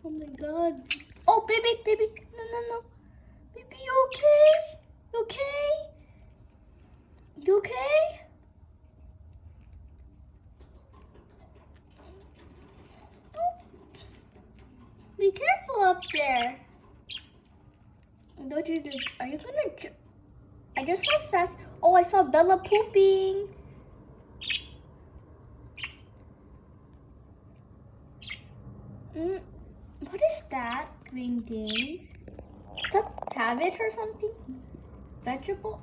Oh my god. Oh, baby. No. Baby, you okay? You okay? You okay? Be careful up there. Don't you do? Are you gonna? I just saw Sass. Oh, I saw Bella pooping. What is that green thing? Is that cabbage or something? Vegetable?